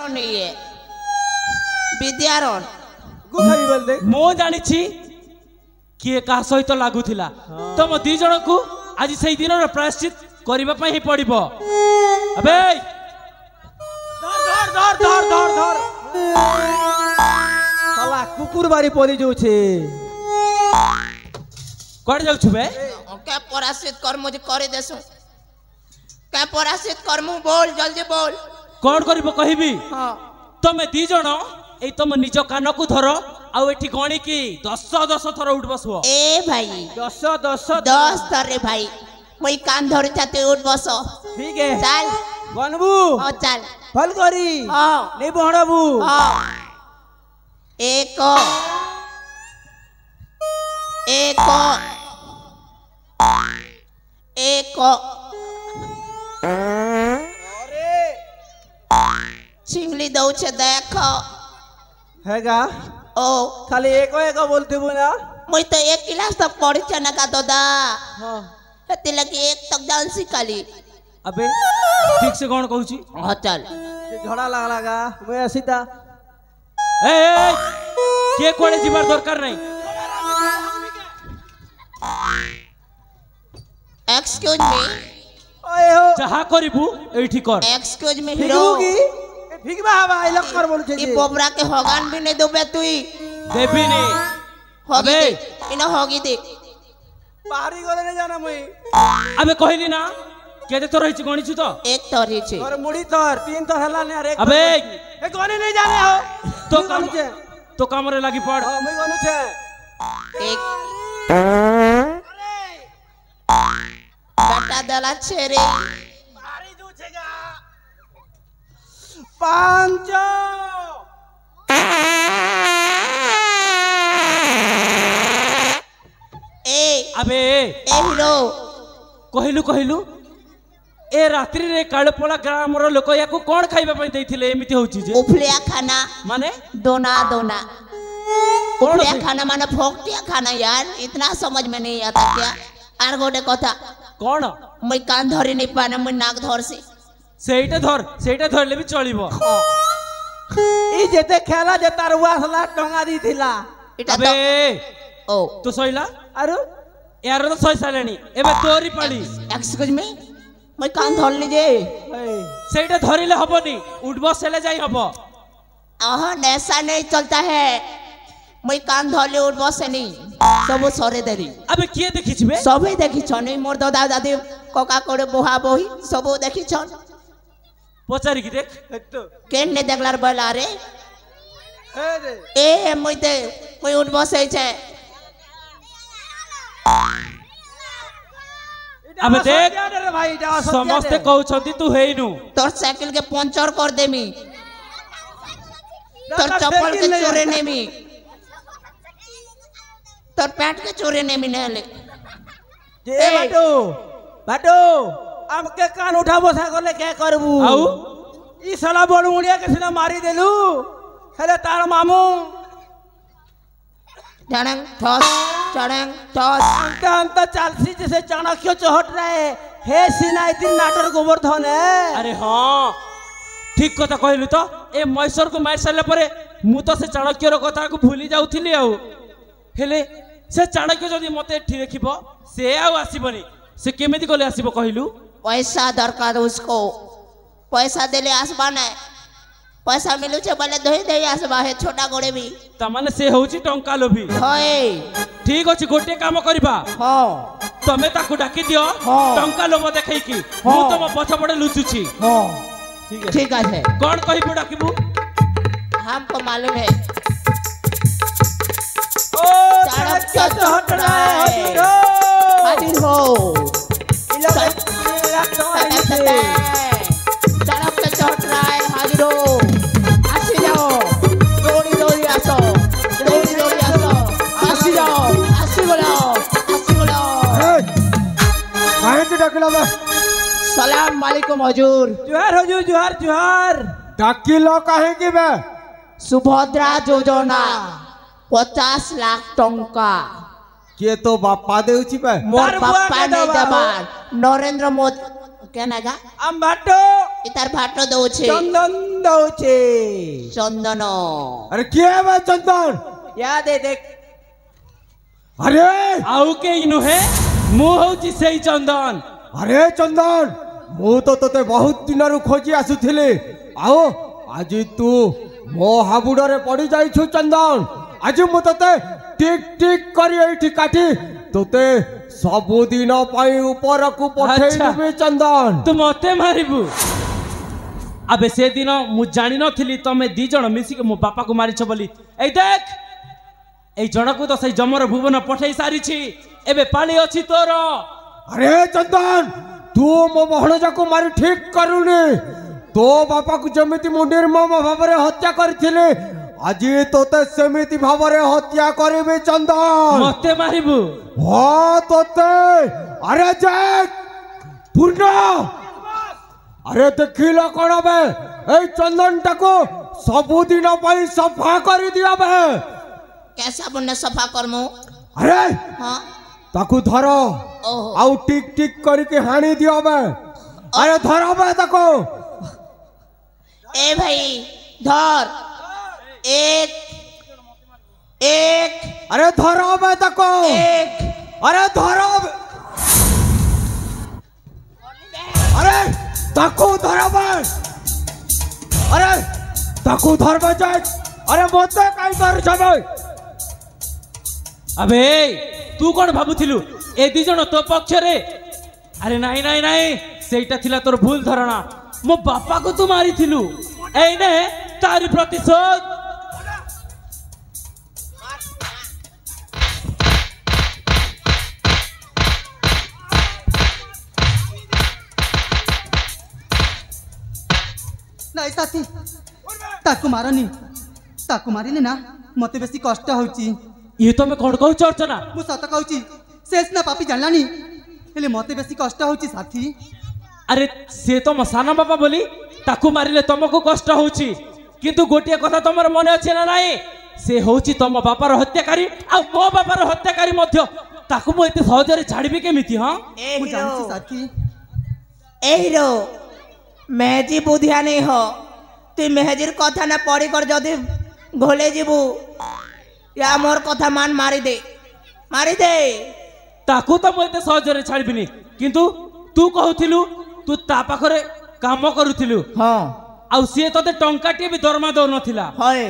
नहीं विद्यारण गुखाई बोल दे मो जानी किए कहा सहित लगुला तुम दी जन को आज से दिन प्रायश्चित करने ही पड़ो। अबे धर धर धर धर धर साला कुकुर बारी पड़ी जो छे कौन जाऊ छुबे क्या परासित कर मुझे करे देसु क्या परासित कर मु बोल जल्दी बोल कौन करिबो कहबी। हां तमे दी जण ए तुम निज कान को धर आउ एठी गणी की 10 थर उठ बसो। ए भाई 10 थर रे भाई मई कान धर चाते उठ बसो। ठीक है चल बनबू हां चल फल करी हां नहीं बहड़बू हां एक चिंगली दौचे देख हैगा ओ खाली एक बोलते ना मुई तो एक क्लास तक पढ़ी छ ना का दादा हां ते लगे एक तक जान सिखाली। अबे ठीक से कौन कहूची। हां चल झड़ा लगा मैं असीता ए के कोड़े जीवार दरकार नहीं। एक्सक्यूज मी ओए हो जहा करिबू एठी कर। एक्सक्यूज मी हीरो फिगबा हवा आई लक कर बोल छे ई बोबरा के होगान भी नहीं दोबे तुई देबी ने होगी इना होगी दे बाहरी गले नहीं जाना मुई। अबे कहली ना केते तो रही गणी छु तो एक तोरी छे और मुड़ी तोर 3 तो हला ने अरे अबे ए गने नहीं जाने हो तो काम रे लागी पड़। हां मैं गनु छे एक बेटा दला छे रे बाहरी दू छेगा 5 ए अबे हीरो कहलु ए रात्रि रे काळपला ग्राम रो लोक याको कोन खाइबा पई देथिले एमिति होची जे उफलिया खाना माने दोना उफलिया खाना माने फोकटिया खाना यार इतना समझ में नहीं आता क्या। आर गोटे कथा कोन मैं कान धरी नहीं पाने मैं नाक धर से सेटा धरले भी चलिबो। ई जेते खेला जे तारुआ सला टंगा दी थिला अबे ओ तू सइला आरो यार तो सइ सालेनी एबे तोरी पड़ी। एक्सक्यूज मी मैं कान धर लीजे सेटा धरिले हबनी उठबो सेले जाई हबो। आहा ऐसा नहीं चलता है मैं कान धरले उठबो से नहीं सब सरे देरी। अबे किए देखि छिबे सबे देखि छ नहीं मोर दादा दादी कका कोड़े बोहा बोही सब देखि छ पचारी की देख तो केन ने देखलार बला रे ए मैं उठबो से छे। अबे देख भाई समस्त कहू छथि तू हेइनु तोर साइकिल के पंचर कर देमी तोर चप्पल के चोरे नेमी तोर पैंट के चोरे नेमी नेले जे बाटो हम के कान उठाबो सा करले के करबू आउ ई साला बड़मुड़िया के सिना मारी देलू हेले तार मामू चढ़ंग ठोस अंत चालसी जैसे चाणक्य चहट रहे हे सिना इतनी नाटर गोवर्धन है। अरे हाँ ठीक कथा कहलु तो ए मैसर को मार सारे परे मु तो से चाणक्य रो कथा को भूली जाउथिली आउ हेले से चाणक्य जदी मते एठी देखिबो से आउ आसीबनी से केमिति कोले आसीबो कहलु। पैसा दरकार उसको पैसा देले आसबा नै पैसा मिलु छे बोले दही दही आसबा है छोटा गोड़े भी त माने से होची टंका लोभी होए ठीक अछि गोटे काम करबा हां तमे ताकू डाकी दियो टंका लोभ देखै की मु तम पछ पड़े लुचुची। हां ठीक है कौन कहिबो डाकीबू हमको मालूम है ओ चाणक्य चहट रहे हाजिर हो चाणक्य चहट रहे हाजिर हो आसी जाओ दौड़ी आसो आसी जाओ आसी बोलो काहे तू डाकला बा सलाम वालेकुम हुजूर जोहार डाकिलो काहे की बे सुभद्रा योजना 50 लाख टंका के तो बापा देउची बे मोर बापा ने जबान नरेंद्र मोदी कहना गा हम बाटो तार भाट दौचे चंदन दौचे चंदन अरे किए बे चंदन या दे देख अरे आउ के नुहे मु होची सेई चंदन अरे चंदन मु तो तोते बहुत दिन रु खोजी आसुथिले आओ आज तू मो हाबुडरे पड़ी जाइछु चंदन आज मु तोते टिक टिक करी एठी काठी तोते सबुदिन पाई ऊपर को पठेई अच्छा। देबे चंदन तू मते मारिबु अबे से दिन मु जानि नथिली तमे दी जण मिसी के मो बापा को मारिछ बोली ए देख ए जण को तो सही जमर भुवन पठेई सारी छी एबे पाली अछि तोर अरे चंदन तू मो बहणजा को मारी ठीक करूनी तो बापा को जमिति मु निर्मम भावरे हत्या करथिले आज तोते सेमिति भावरे हत्या करिबे चंदन मते मारिबु हाँ तोते अरे जैक पूर्ण अरे देखिल कौन बे ए चंदन टाको सबुदिन पाई सफा कर दिया बे कैसा बुने सफा करमु अरे हाँ ताकू धर ओहो आउ टिक टिक करके हाणी दिया बे अरे धर बे ताको ए भाई धर एक एक अरे धर बे ताको एक अरे धर बे अरे ताकू धर बे अरे ताकू धर बे जैक अरे मोते काई कर छबे अबे तू कौन भाबुथिलु ए दी जण तो पक्ष रे अरे नहीं नहीं नहीं सेटा थिला तोर भूल धरणा मो बापा को तू मारिथिलु एने तारी प्रतिशोध नहीं साथी ताकू मारनी ताकू मारिले ना मते बेसी कष्ट होउची ये तो मैं कौन कहू चर्चना मु सत कहूची शेष ना पापी जानलानी हेले मते बेसी कष्ट होउची साथी अरे से तो मो साना बापा बोली ताकू मारिले तुमको कष्ट होउची किंतु गोटिए कथा तमर मने अछि ना नाही से होउची तम बापार हत्याकारी आ मो बापार हत्याकारी मध्य ताकू मो एते सहजरे छाड़बी केमिति हां ए मु हीरो जानची साथी ए हीरो मेहजी बुधिया नहीं हो तु मेहजीर कथा ना पढ़ी कर जदि घोले जीबू या मोर कथा मान मारी दे ताकू तो मो एते सहजरे छाड़बिनी किंतु तू कहउथिलु तू ता पाखरे काम करूथिलु हाँ आउ सी तोते टंकाटी भी दरमा दौ नथिला हय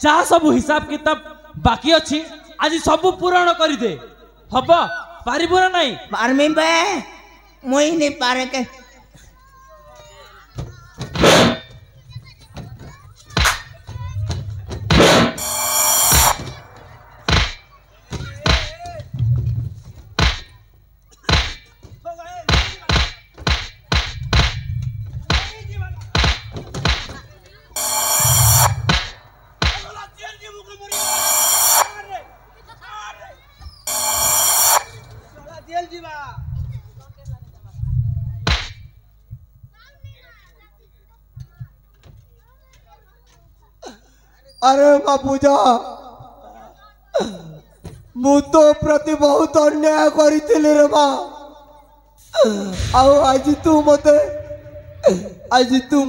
जा सब हिसाब किताब बाकी अछि आज सब पूर्ण करि दे हबो पारिबो ना नाही पारमी बे मुई नहीं पारे के अरे बापूजा मु तो प्रति बहुत अन्याय करिथिले रे मां आओ आज तू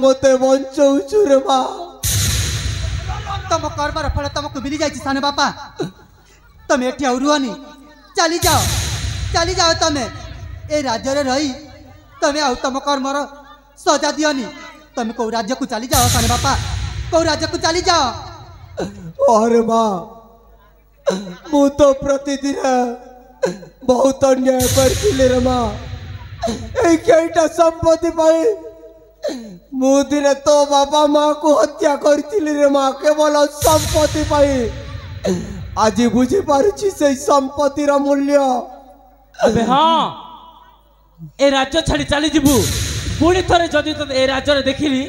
मते बंचौछु रे मां तम करबार फल तुमको मिली जाइची साने बापा तमे एठी औरुआनी चली जाओ तमे ए राज्य रे रही तमे आउ तम कर्मर सजा दियोनी तमे को राज्य को चली जाओ साने बापा को राज्य को चली जाओ अरे मां मु तो प्रतिदिन बहुत अन्याय करथिले रे मां ए केटा संपत्ति पाई मु दिने तो बाबा मां को हत्या करथिले रे मां केवल संपत्ति पाई आज बुझी पारुछि से संपत्ति रा मूल्य अबे हाँ ए राज्य छाड़ी चली जीवु पुणी थरे जदि तो ए राज्य रे देखिली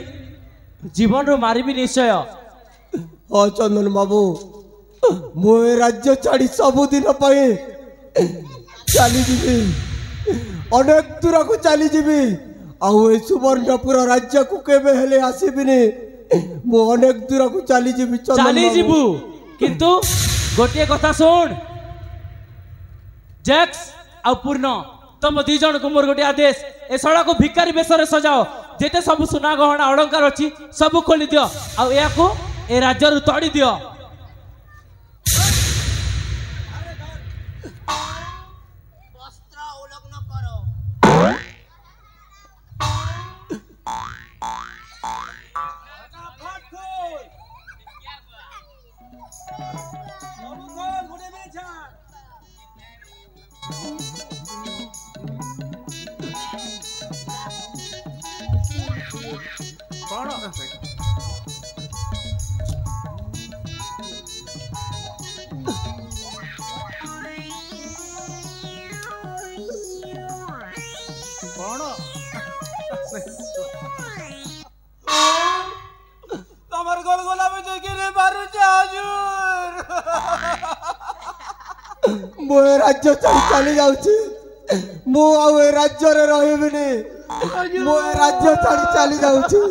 जीवन रो मारिबी निश्चय हाँ चंदन बाबू मु ए राज्य छाड़ी सबुदिन पाई चली जीवी अनेक दूर को चली जीवी आउ ए सुवर्णपुर राज्य को केबे हेले आसीबिनी मु अनेक दूर को चली जीवी चली जीवु किंतु गोटे कथा सुन जैक्स आ पूर्ण तुम दी जन को मोर गोटे आदेश ए सड़ा को भिकारी बेसरे सजाओ जेते सब सुना गहना अलंकार अछि सब खोली दियो आ याको ए राज्य रु तोड़ी दियो वस्त्र उलग्न करो तमर गोल गोला में देखि रे मारू हुजूर मो राज्य छाड़ी चली जाउची मो आउ ए राज्य रे रहिबिनी मो राज्य छाड़ी चली जाउची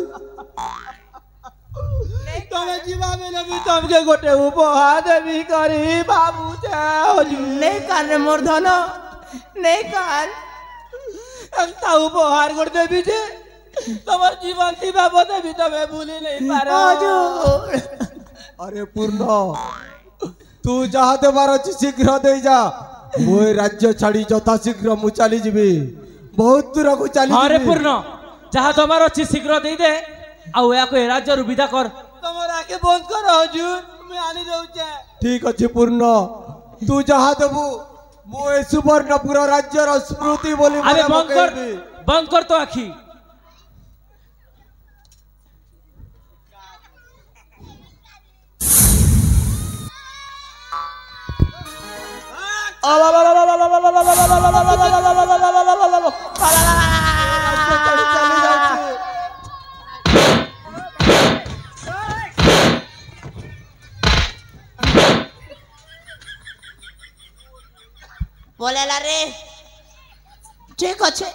तमे जीवा बेले भी तमके गोटे उपहार देबी करी बाबू छे हुजूर नहीं कर रे मोर धन नहीं कर एंता उपहार गोटे देबी जे तमर जीवन थी बाबू देबी तमे भूली नहीं पारो हुजूर अरे पूर्ण तू जहा देवार अछि शीघ्र दे जा मो ए राज्य छाड़ी यथा शीघ्र मु चली जिबी बहुत दूर को चली अरे जिबी पूर्ण जहाँ तुम्हार अच्छी शीघ्र दे दे आउ या को राज्य रु विदा कर तमर आके बंद करो हुजूर मैं आनी जाउछे ठीक अछि पूर्ण तू जहा देबू मो ए सुवर्णपुर राज्यर स्मृति बोली अरे मने बंद कर तो आखी बोलेला रे ठीक अच्छे